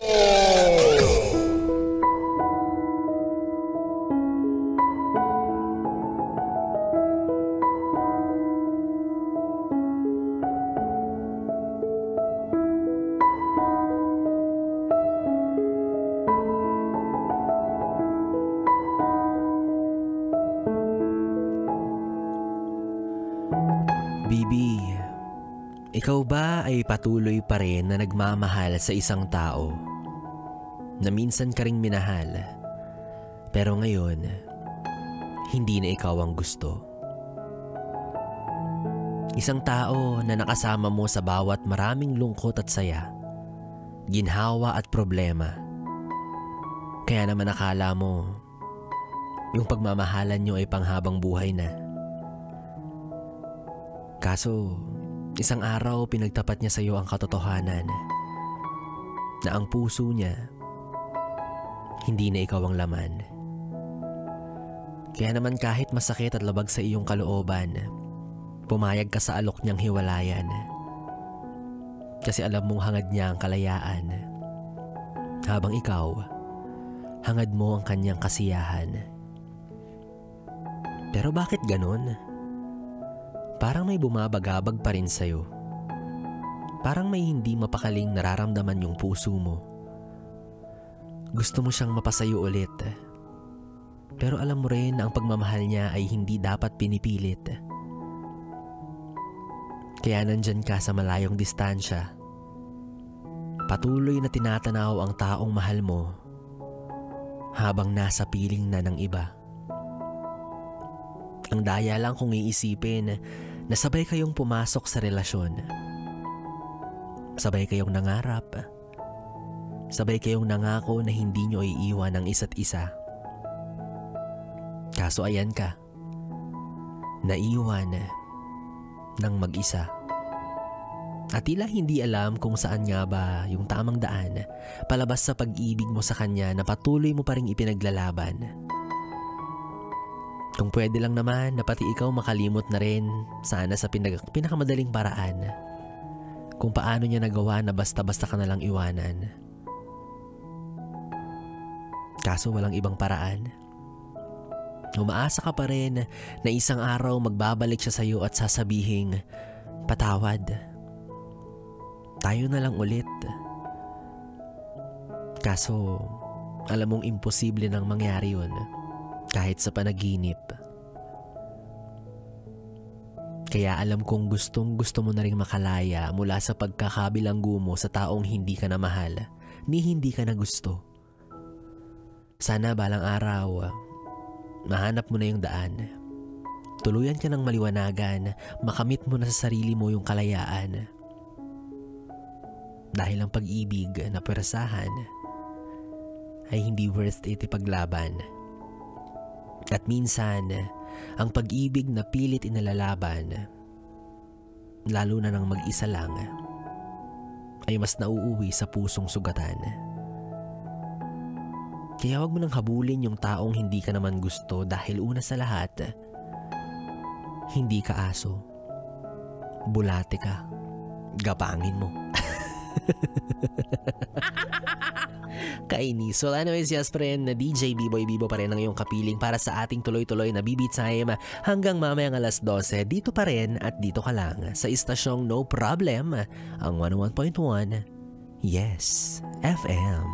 Bibi, ikaw ba ay patuloy pa rin na nagmamahal sa isang tao na minsan ka ring minahal, pero ngayon, hindi na ikaw ang gusto? Isang tao na nakasama mo sa bawat maraming lungkot at saya, ginhawa at problema. Kaya naman akala mo, yung pagmamahalan nyo ay panghabang buhay na. Kaso, isang araw pinagtapat niya sa iyo ang katotohanan na ang puso niya, hindi na ikaw ang laman. Kaya naman kahit masakit at labag sa iyong kalooban, pumayag ka sa alok niyang hiwalayan. Kasi alam mong hangad niya ang kalayaan, habang ikaw, hangad mo ang kanyang kasiyahan. Pero bakit ganon? Parang may bumabagabag pa rin sa'yo. Parang may hindi mapakaling nararamdaman yung puso mo. Gusto mo siyang mapasayo ulit. Pero alam mo rin na ang pagmamahal niya ay hindi dapat pinipilit. Kaya nandyan ka sa malayong distansya. Patuloy na tinatanaw ang taong mahal mo habang nasa piling na ng iba. Ang daya lang kung iisipin na sabay kayong pumasok sa relasyon. Sabay kayong nangarap. Sabay kayong nangako na hindi nyo iiwan ang isa't isa. Kaso ayan ka, naiwan ng mag-isa. At tila hindi alam kung saan nga ba yung tamang daan palabas sa pag-ibig mo sa kanya na patuloy mo pa ring ipinaglalaban. Kung pwede lang naman na pati ikaw makalimot na rin sana sa pinakamadaling paraan. Kung paano niya nagawa na basta-basta ka nalang iwanan. Kaso walang ibang paraan. Umaasa ka pa rin na isang araw magbabalik siya sa'yo at sasabihing, patawad. Tayo na lang ulit. Kaso alam mong imposible nang mangyari yun. Kahit sa panaginip. Kaya alam kong gustong gusto mo na rin makalaya mula sa pagkakabilanggo mo sa taong hindi ka na mahal, ni hindi ka na gusto. Sana balang araw, mahanap mo na yung daan. Tuluyan ka ng maliwanagan, makamit mo na sa sarili mo yung kalayaan. Dahil ang pag-ibig na pwersahan ay hindi worth it ipaglaban. At minsan, ang pag-ibig na pilit inalalaban, lalo na ng mag-isa lang, ay mas nauuwi sa pusong sugatan. Kaya wag mo nang habulin yung taong hindi ka naman gusto dahil una sa lahat, hindi ka aso. Bulate ka. Gapangin mo. Kainis. Well, anyways, yes, friend, na DJ B-Boy Bibo pa rin ang iyong kapiling para sa ating tuloy-tuloy na BB Time hanggang mamayang alas 12. Dito pa rin at dito ka lang sa istasyong No Problem, ang 101.1 Yes FM.